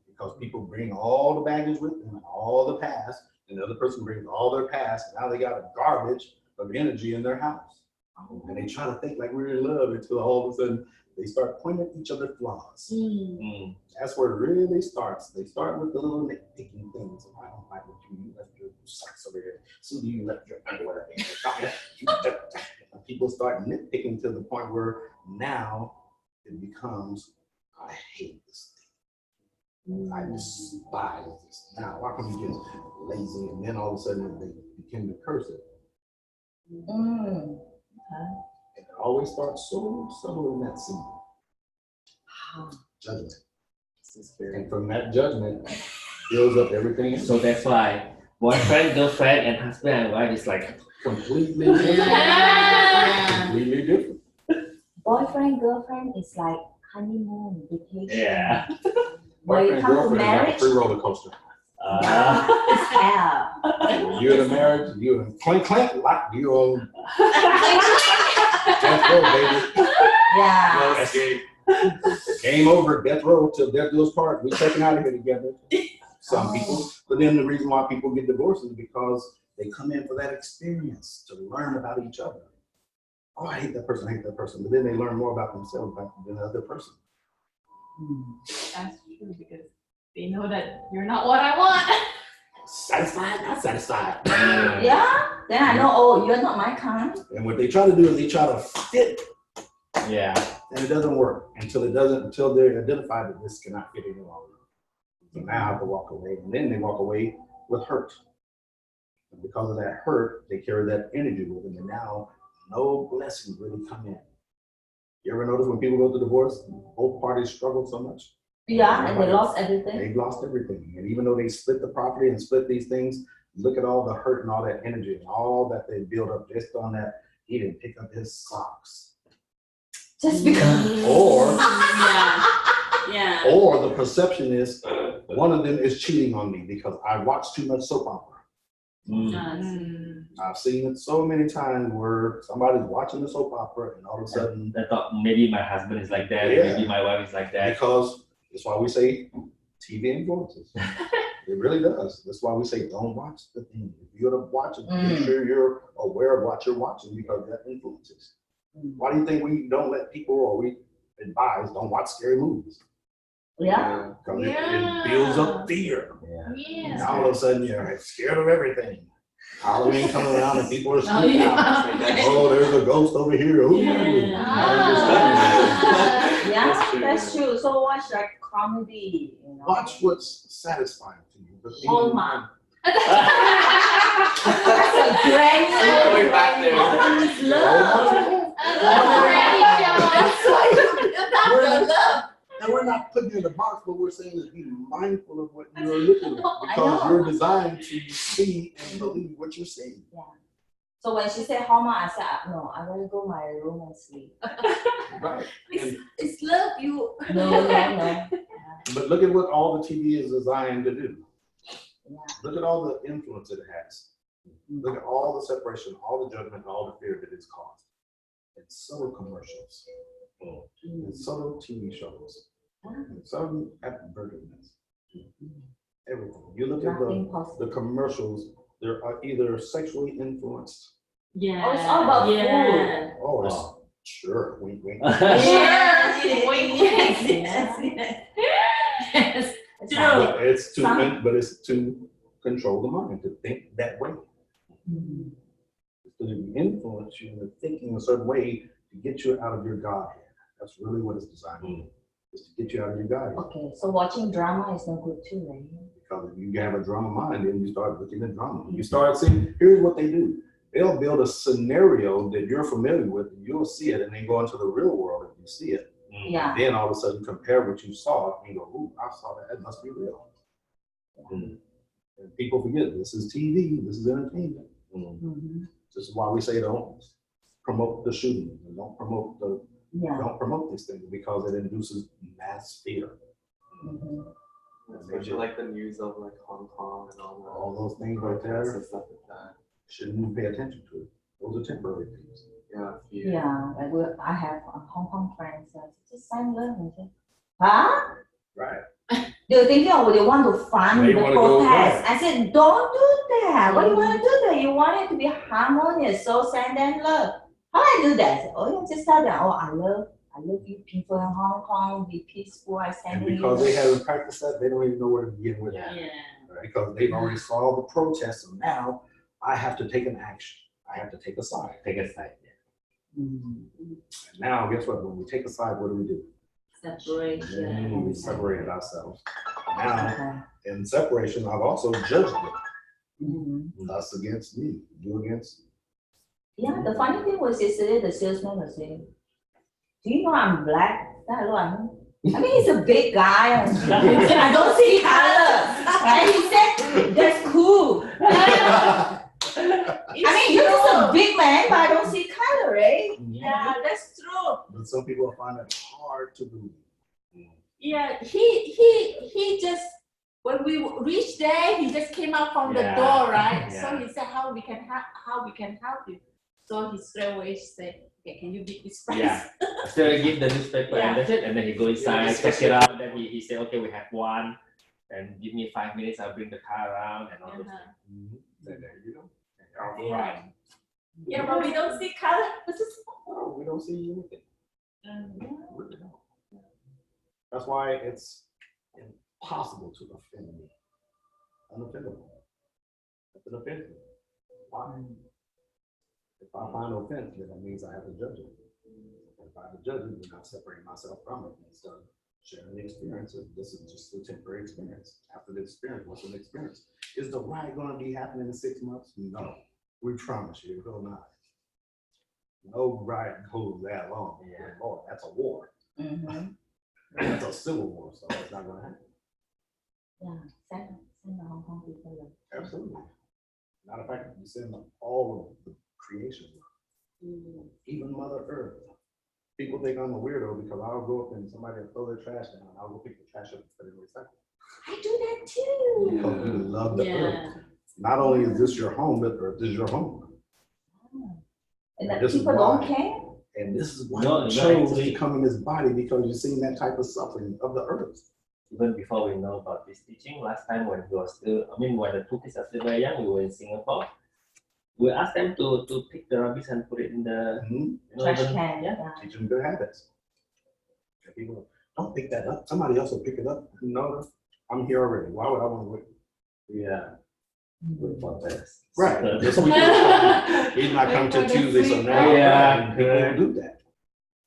Because people bring all the baggage with them, and all the past, and the other person brings all their past. Now they got a garbage of energy in their house. And they try to think like we're in love until all of a sudden they start pointing at each other's flaws. That's where it really starts. They start with the little nitpicking things. I don't like what you left your socks over here. So you left your underwear. People people start nitpicking to the point where now it becomes, I hate this thing. I despise this. Now, why come you get lazy and then all of a sudden they begin to curse it? Mm. It always starts so subtle in that seed. Judgment. And from that judgment builds up everything else. So that's why boyfriend, girlfriend, and husband and wife is like Completely different. Yeah. Completely different. Boyfriend, girlfriend is like honeymoon, vacation. yeah. When you Boyfriend, come to girlfriend is like a marriage, free roller coaster. it's hell. You're in a marriage, you're in clink, lock, you on death row, baby. Yeah. escape. Game over, death row till death do us part. We taking out of here together. Some people, but then the reason why people get divorced is because they come in for that experience to learn about each other. Oh, I hate that person, but then they learn more about themselves than the other person. That's true because they know that you're not what I want. Satisfied, not satisfied. Yeah. Then I know, oh, you're not my kind. And what they try to do is they try to fit, Yeah. and it doesn't work until they identify that this cannot fit any longer. So now I have to walk away, and then they walk away with hurt. And because of that hurt, they carry that energy with them, and now no blessings really come in. You ever notice when people go through divorce, both parties struggle so much? Yeah, and they lost everything. They've lost everything. And even though they split the property and split these things, look at all the hurt and all that energy and all that they build up just on that. He didn't pick up his socks. Just because. Or Yeah. the perception is one of them is cheating on me because I watch too much soap opera. I've seen it so many times where somebody's watching the soap opera and all of a sudden, I thought maybe my husband is like that, Yeah. maybe my wife is like that. because that's why we say TV influences. It really does. That's why we say don't watch the thing. If you're gonna watch it, make sure you're aware of what you're watching because that influences. Why do you think we don't let people or we advise don't watch scary movies? Yeah. Because it builds up fear. Yeah. Yeah. And all of a sudden you're scared of everything. Halloween coming around and people are sleeping yeah. out. Oh, there's a ghost over here. Ooh. Yeah. Yeah, that's true. So watch like comedy. You know. Watch what's satisfying to you. The thing Oh, you my. want. That's a great Going back there. love. And we're not putting you in the box, but we're saying is be mindful of what you're looking at because know. you're designed to see and believe what you're seeing. Yeah. So when she said Homa, I said no. I gotta go my room and sleep. Right. And, It's love you. No. but look at what all the TV is designed to do. Yeah. Look at all the influence it has. Look at all the separation, all the judgment, all the fear that it's caused. And subtle commercials, and subtle TV shows, and subtle advertisements. Everything. You look at Nothing possible. the commercials, they are either sexually influenced. Yeah. Oh, it's all about yeah. Oh, it's sure. Wink, wink. Yes, Wink, yes, wink. yes, yes. It's True. like- But it's to control the mind, to think that way. It's to influence you into thinking a certain way to get you out of your Godhead. That's really what it's designed to do. Is to get you out of your Godhead. Okay, so watching drama is no good too, right? Because if you have a drama mind, then you start looking at drama. You start seeing, here's what they do. They'll build a scenario that you're familiar with, and you'll see it, and then go into the real world and you see it. Yeah. Then all of a sudden compare what you saw and go, ooh, I saw that, that must be real. And people forget, this is TV, this is entertainment. This is why we say don't promote the shooting, and don't promote these things because it induces mass fear. Especially like the news of like Hong Kong and all that. All those things right there, And stuff like that. shouldn't even pay attention to it. Those are temporary things. Yeah. Yeah, like I have Hong Kong friends that just sign love and say, huh? Right. They're thinking, oh, they want to fund They the wanna go protest. right. I said, don't do that. What do you want to do there? You want it to be harmonious, so send them love. How I do that? I said, oh, you just tell them, oh, I love you people in Hong Kong, be peaceful, I send And you. because they haven't practiced that, they don't even know where to begin with that. Yeah. Right? Because they've already saw the protest, so now I have to take an action. I have to take a side. Take a side. Mhm. And now, guess what? When we take a side, what do? Separation. We separated ourselves. Now, Okay. in separation, I've also judged them. Mhm. Us against me, you against. Yeah, the funny thing was yesterday the salesman was saying, "Do you know I'm black?" I mean, he's a big guy. I don't see color. And he said, "That's cool." I mean, you're just a big man, but I don't see color, right? Yeah, that's true. But some people find it hard to believe. Yeah, he just when we reached there, he just came out from the door, right? Yeah. So he said, "How we can help you?" So he straight away said, "Okay, can you beat this price?" Yeah. So I give the newspaper and that's it. And then he go inside, check it out. Then he said, okay, we have one. And give me 5 minutes, I'll bring the car around and all those things. Then there you go. All right. Yeah, but we don't see color. No, we don't see anything. Really don't. That's why it's impossible to offend me. Unoffendable. It's an offense. Why? If I find offense, then that means I have to judge it. If I have to judge it, then I separate myself from it instead of sharing the experience. This is just a temporary experience. After the experience, what's an experience? Is the ride going to be happening in 6 months? No. We promise you, it will not. No ride goes that long. Yeah. Good Lord, that's a war. Mm-hmm. That's a civil war, so it's not going to happen. Yeah, send the Hong Kong people. Absolutely. Matter of fact, you send all of the creation, even Mother Earth. People think I'm a weirdo because I'll go up and somebody will throw their trash down. I'll go pick the trash up and put it in the recycle. I do that too. Because we love the Yeah. earth. Not only is this your home, but the earth is your home. And that This is people don't why. care. And this is why No, you no, chose actually- to come in this body, because you've seen that type of suffering of the earth. Even before we know about this teaching, last time when we were still, when the two kids are still very young, we were in Singapore. We asked them to pick the rubbish and put it in the Trash even- can. Yeah. Yeah. Teach them good habits. And people don't pick that up. Somebody else will pick it up. No, I'm here already. Why would I want to wait? Yeah. Good for this. Right. Super. This week, even I come to Tuesday, so now Yeah. people will do that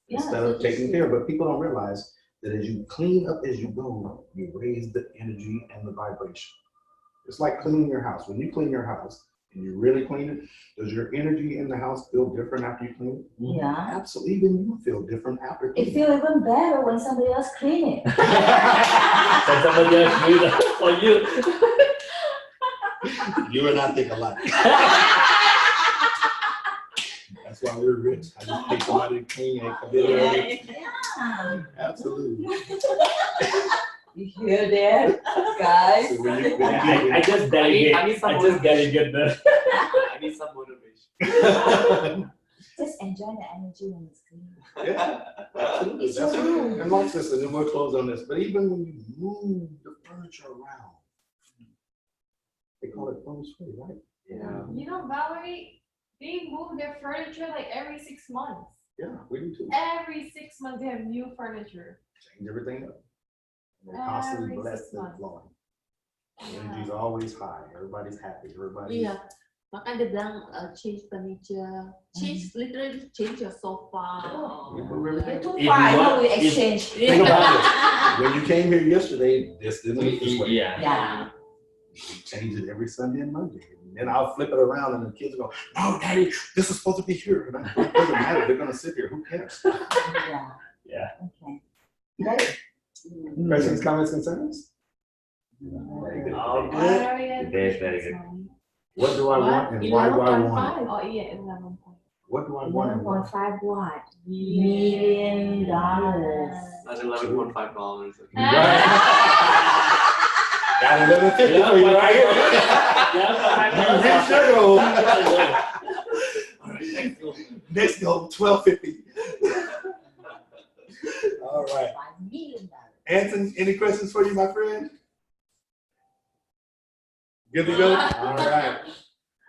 Yeah, instead of taking care. But people don't realize that as you clean up as you go, you raise the energy and the vibration. It's like cleaning your house. When you clean your house and you really clean it, does your energy in the house feel different after you clean it? Yeah. Absolutely. Even you feel different after It cleaning. feels even better when somebody else clean it. So somebody else do that for you. You and I think alike. That's why we're rich. I just pay somebody to clean and come in early. Yeah. Absolutely. You hear that, guys? So when you I just delegate. I need some I just delegate the. I need some motivation. Just enjoy the energy when it's clean. Yeah, absolutely. It's That's your what, room. and watch this, and then we'll close on this. But even when you move the furniture around, they call it feng shui, right? Yeah. You know, Valerie, they move their furniture like every 6 months. Yeah, we do too. Every 6 months, they have new furniture. Change everything up. And they're constantly Every blessed 6 and months. flowing. Energy's always high. Everybody's happy. Everybody's Iya, makanya dia bilang change furniture, literally change your sofa. We move everything. You're too If you far, want- now we if- exchange. Think about it. When you came here yesterday, this didn't look this way. Yeah. Yeah. We change it every Sunday and Monday. And then I'll flip it around and the kids go, no, Daddy, this is supposed to be here. And it doesn't matter. They're going to sit here. Who cares? Yeah. Yeah. Okay. Great. Questions, comments, concerns? Very good. All Why good. are we at Today is very good. 6 months? What do I want and why do I want it? Oh, yeah, 11 point. What do I want and why? 1.5 what? $1 million. That's $11.5. Got another ticket for you right here. You hit your goal. All right, next goal, $12.50. All right. $5 million. Anson, any questions for you, my friend? Good to go? All right.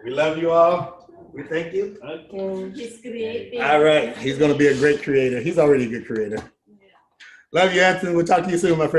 We love you all. We thank you. Okay. He's creating. All right. He's going to be a great creator. He's already a good creator. Love you, Anson. We'll talk to you soon, my friend.